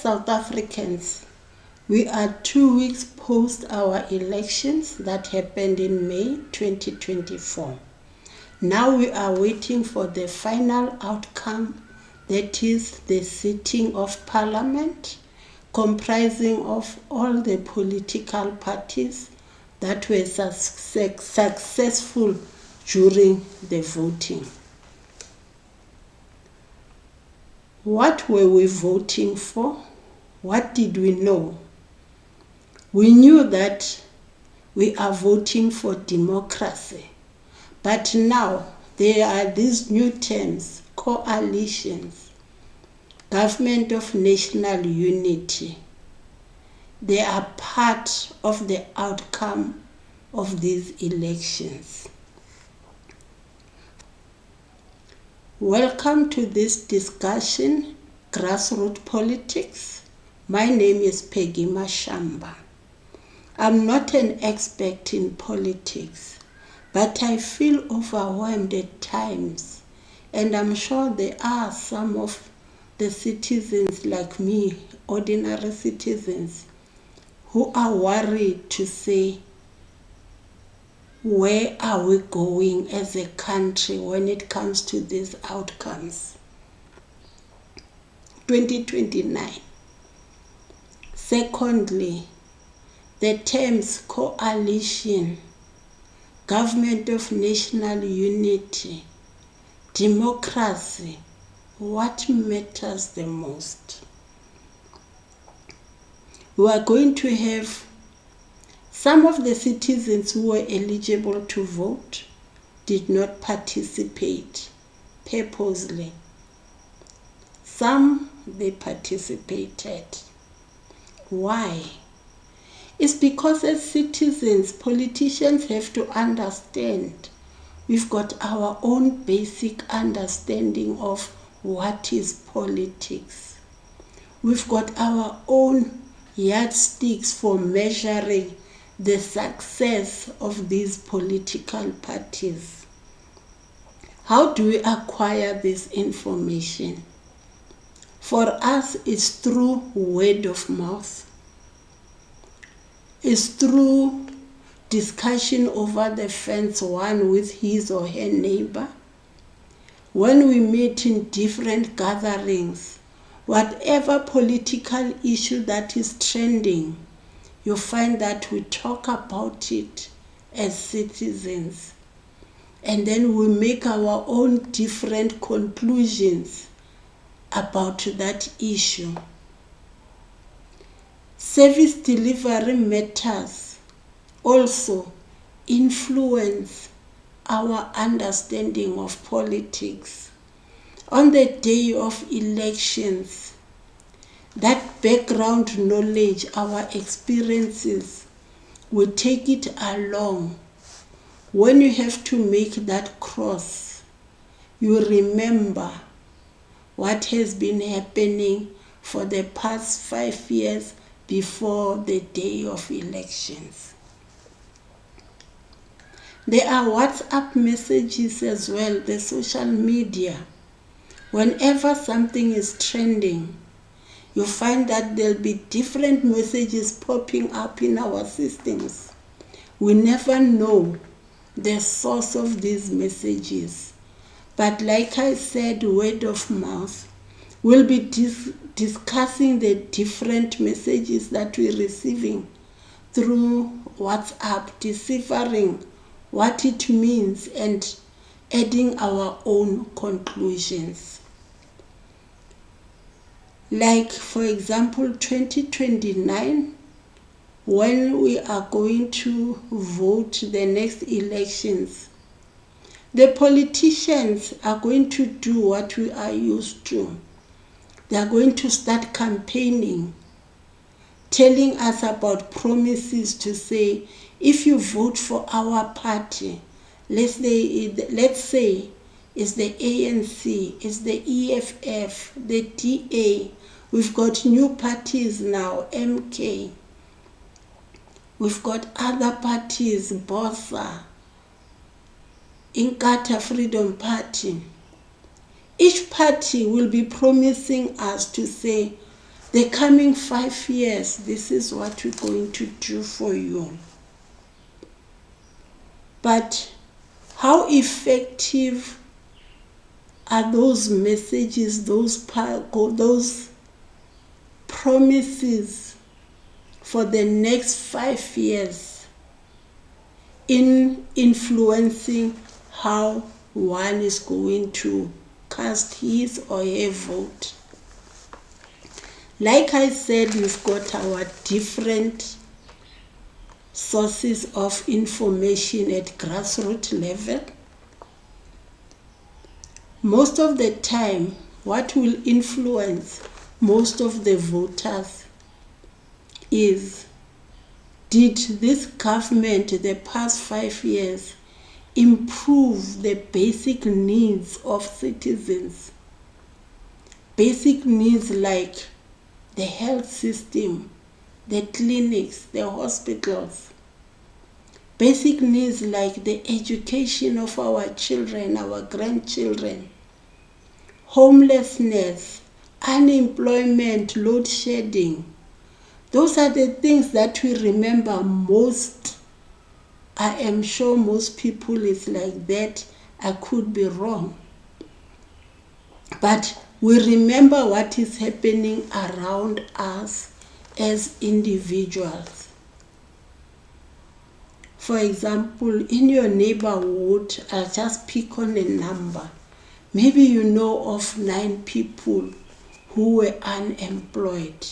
South Africans, we are 2 weeks post our elections that happened in May 2024. Now we are waiting for the final outcome, that is the sitting of Parliament, comprising of all the political parties that were successful during the voting. What were we voting for? What did we know? We knew that we are voting for democracy, but now there are these new terms, coalitions, government of national unity. They are part of the outcome of these elections. Welcome to this discussion, Grassroots Politics. My name is pgy.mashamba. I'm not an expert in politics, but I feel overwhelmed at times, and I'm sure there are some of the citizens like me, ordinary citizens, who are worried to say, where are we going as a country when it comes to these outcomes? 2029. Secondly, the terms coalition, government of national unity, democracy, what matters the most? We are going to have some of the citizens who were eligible to vote did not participate purposely. Some, they participated. Why? It's because as citizens, politicians have to understand we've got our own basic understanding of what is politics. We've got our own yardsticks for measuring the success of these political parties. How do we acquire this information? For us, it's through word of mouth. It's through discussion over the fence, one with his or her neighbor. When we meet in different gatherings, whatever political issue that is trending, you find that we talk about it as citizens. And then we make our own different conclusions about that issue. Service delivery matters also influence our understanding of politics. On the day of elections, that background knowledge, our experiences, we take it along. When you have to make that cross, you remember what has been happening for the past 5 years before the day of elections. There are WhatsApp messages as well, the social media. Whenever something is trending, you find that there'll be different messages popping up in our systems. We never know the source of these messages. But like I said, word of mouth, we'll be discussing the different messages that we're receiving through WhatsApp, deciphering what it means and adding our own conclusions. Like, for example, 2029, when we are going to vote the next elections, the politicians are going to do what we are used to. They are going to start campaigning, telling us about promises to say, if you vote for our party, let's say it's the ANC, it's the EFF, the DA. We've got new parties now, MK. We've got other parties, BOSA, Inkatha Freedom Party. Each party will be promising us to say, the coming 5 years, this is what we're going to do for you. But how effective are those messages, those promises for the next 5 years in influencing how one is going to cast his or her vote? Like I said, we've got our different sources of information at grassroots level. Most of the time, what will influence most of the voters is, did this government the past 5 years improve the basic needs of citizens? Basic needs like the health system, the clinics, the hospitals. Basic needs like the education of our children, our grandchildren. Homelessness, unemployment, load shedding. Those are the things that we remember most. I am sure most people is like that. I could be wrong. But we remember what is happening around us as individuals. For example, in your neighborhood, I'll just pick on a number. Maybe you know of 9 people who were unemployed.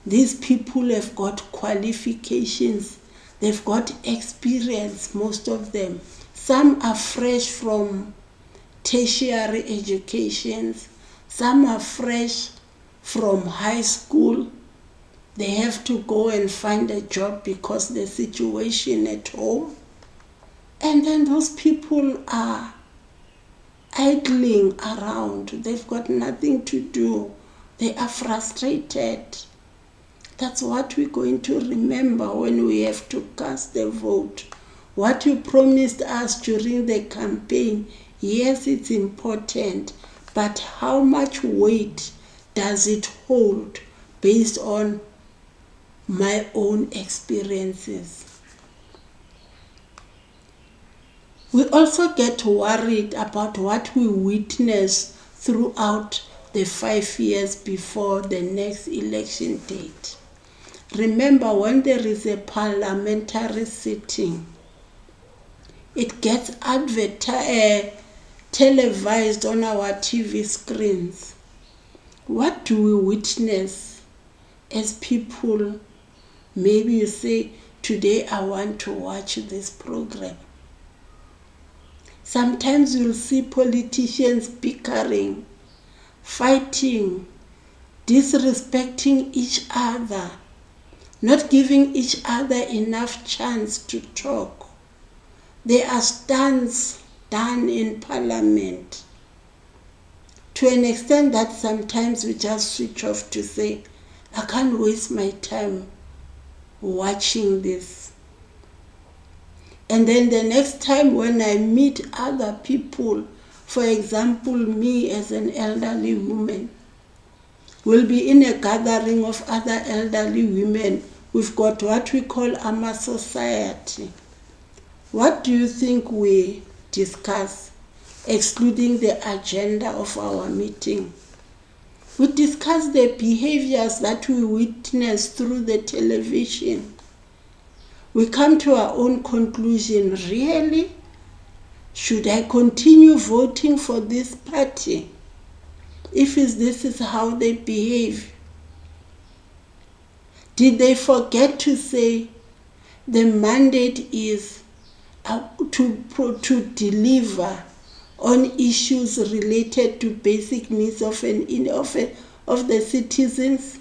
These people have got qualifications, they've got experience, most of them. Some are fresh from tertiary educations, some are fresh from high school. They have to go and find a job because the situation at home. And then those people are idling around. They've got nothing to do. They are frustrated. That's what we're going to remember when we have to cast the vote. What you promised us during the campaign, yes, it's important, but how much weight does it hold based on my own experiences? We also get worried about what we witness throughout the 5 years before the next election date. Remember, when there is a parliamentary sitting, it gets televised on our TV screens. What do we witness as people? Maybe you say, today I want to watch this program. Sometimes you'll see politicians bickering, fighting, disrespecting each other, not giving each other enough chance to talk. There are stunts done in parliament to an extent that sometimes we just switch off to say, I can't waste my time watching this. And then the next time when I meet other people, for example, me as an elderly woman, will be in a gathering of other elderly women. We've got what we call Ama Society. What do you think we discuss, excluding the agenda of our meeting? We discuss the behaviors that we witness through the television. We come to our own conclusion. Really? Should I continue voting for this party if this is how they behave? Did they forget to say the mandate is to deliver on issues related to basic needs of the citizens?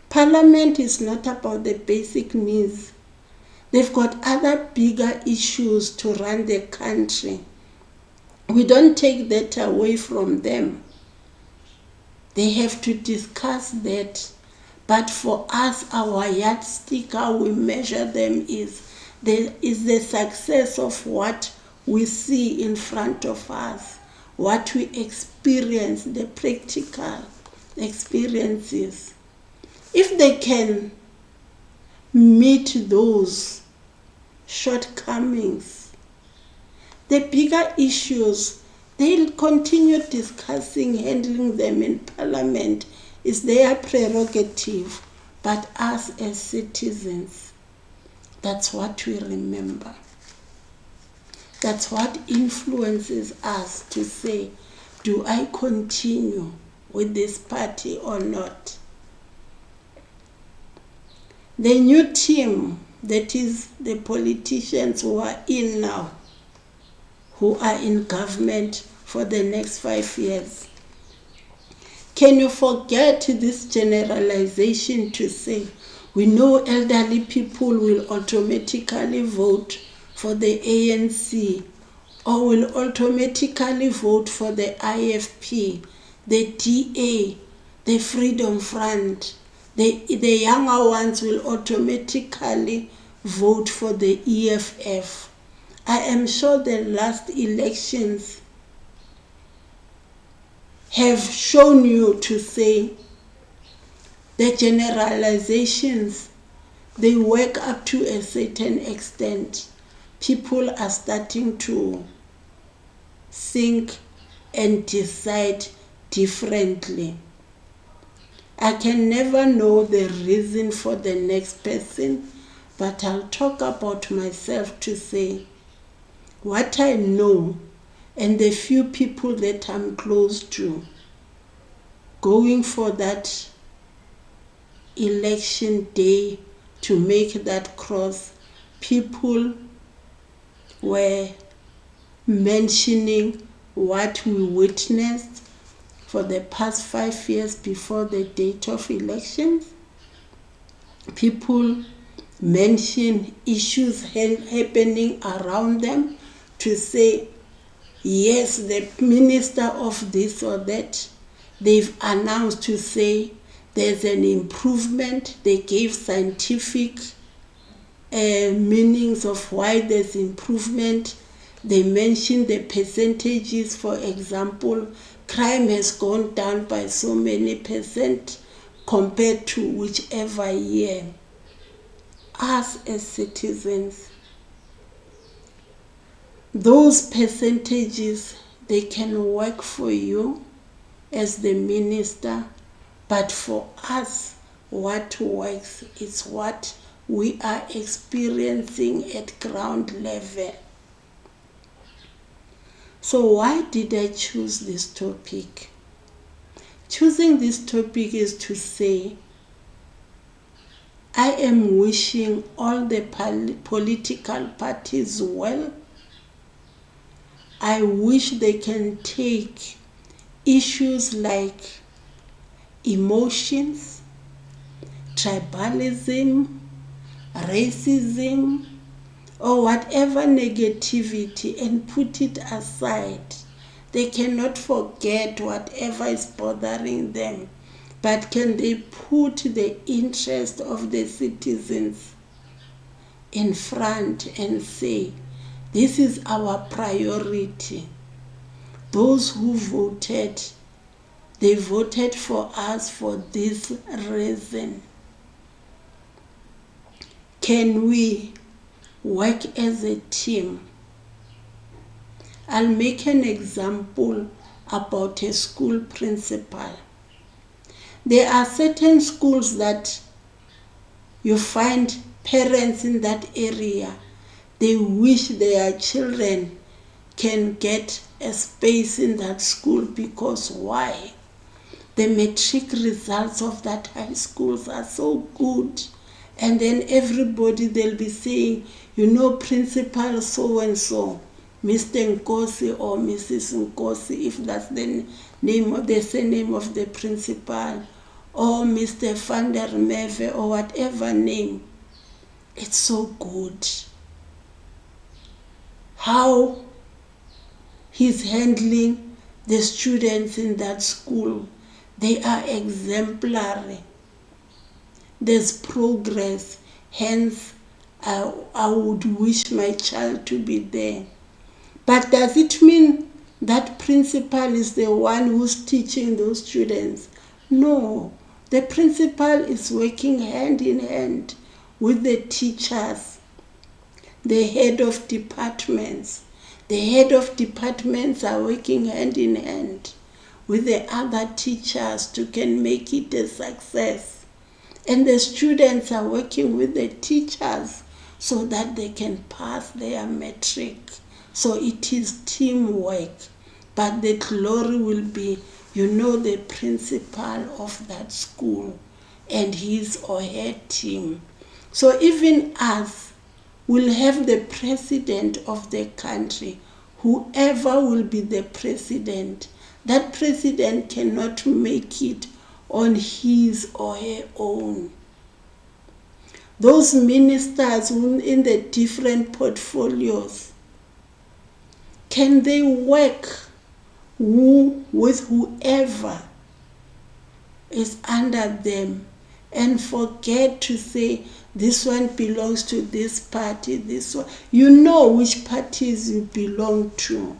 Parliament is not about the basic needs. They've got other bigger issues to run the country. We don't take that away from them. They have to discuss that. But for us, our yardstick, how we measure them is the success of what we see in front of us, what we experience, the practical experiences, if they can meet those shortcomings, the bigger issues, they'll continue discussing, handling them in Parliament is their prerogative. But us as citizens, that's what we remember. That's what influences us to say, do I continue with this party or not? The new team, that is the politicians who are in now, who are in government for the next 5 years, can you forget this generalization to say, we know elderly people will automatically vote for the ANC or will automatically vote for the IFP, the DA, the Freedom Front. The younger ones will automatically vote for the EFF. I am sure the last elections have shown you to say the generalizations, they work up to a certain extent. People are starting to think and decide differently. I can never know the reason for the next person, but I'll talk about myself to say what I know and the few people that I'm close to going for that election day to make that cross. People were mentioning what we witnessed for the past 5 years before the date of elections. People mention issues happening around them to say, yes, the minister of this or that, they've announced to say there's an improvement. They gave scientific meanings of why there's improvement. They mentioned the percentages. For example, crime has gone down by so many percent compared to whichever year. Us as citizens, those percentages, they can work for you as the minister, but for us, what works is what we are experiencing at ground level. So why did I choose this topic? Choosing this topic is to say, I am wishing all the political parties well. I wish they can take issues like emotions, tribalism, racism, or whatever negativity and put it aside. They cannot forget whatever is bothering them, but can they put the interest of the citizens in front and say, this is our priority. Those who voted, they voted for us for this reason. Can we work as a team? I'll make an example about a school principal. There are certain schools that you find parents in that area, they wish their children can get a space in that school because why? The matric results of that high schools are so good. And then everybody, they'll be saying, you know, Principal so-and-so, Mr. Nkosi or Mrs. Nkosi, if that's the name of the surname of the principal, or Mr. Van der Merwe, or whatever name. It's so good. How he's handling the students in that school. They are exemplary. There's progress. Hence, I would wish my child to be there. But does it mean that principal is the one who's teaching those students? No, the principal is working hand in hand with the teachers, the head of departments. The head of departments are working hand in hand with the other teachers to can make it a success. And the students are working with the teachers so that they can pass their matric. So it is teamwork. But the glory will be, the principal of that school and his or her team. So even us will have the president of the country. Whoever will be the president, that president cannot make it on his or her own. Those ministers in the different portfolios, can they work with whoever is under them and forget to say this one belongs to this party, this one? You know which parties you belong to.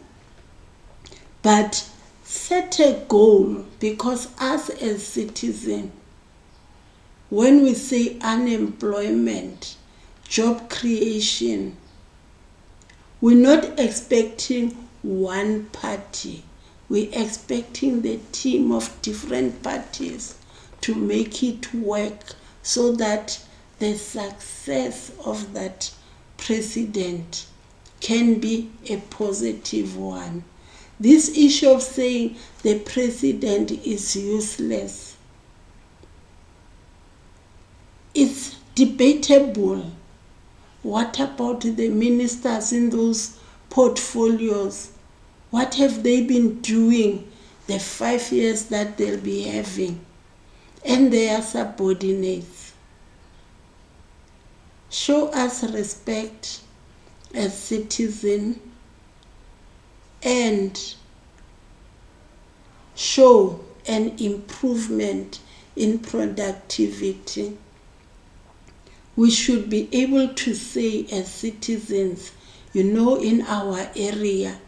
But set a goal, because us as citizens, when we say unemployment, job creation, we're not expecting one party. We're expecting the team of different parties to make it work so that the success of that president can be a positive one. This issue of saying the president is useless, it's debatable. What about the ministers in those portfolios? What have they been doing the 5 years that they'll be having? And their subordinates. Show us respect as citizens and show an improvement in productivity. We should be able to say as citizens, in our area,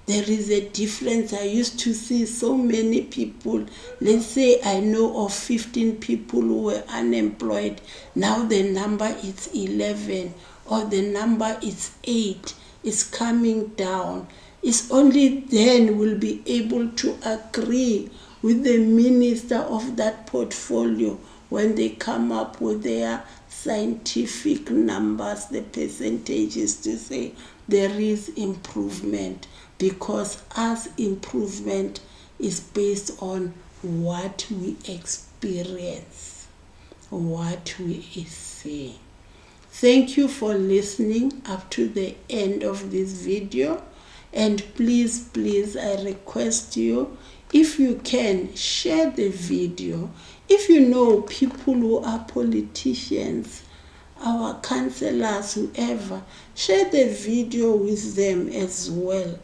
there is a difference. I used to see so many people. Let's say I know of 15 people who were unemployed. Now the number is 11 or the number is 8. It's coming down. It's only then we'll be able to agree with the minister of that portfolio when they come up with their scientific numbers, the percentages, to say there is improvement. Because as improvement is based on what we experience, what we see. Thank you for listening up to the end of this video. And please, I request you, if you can, share the video. If you know people who are politicians, our councillors, whoever, share the video with them as well.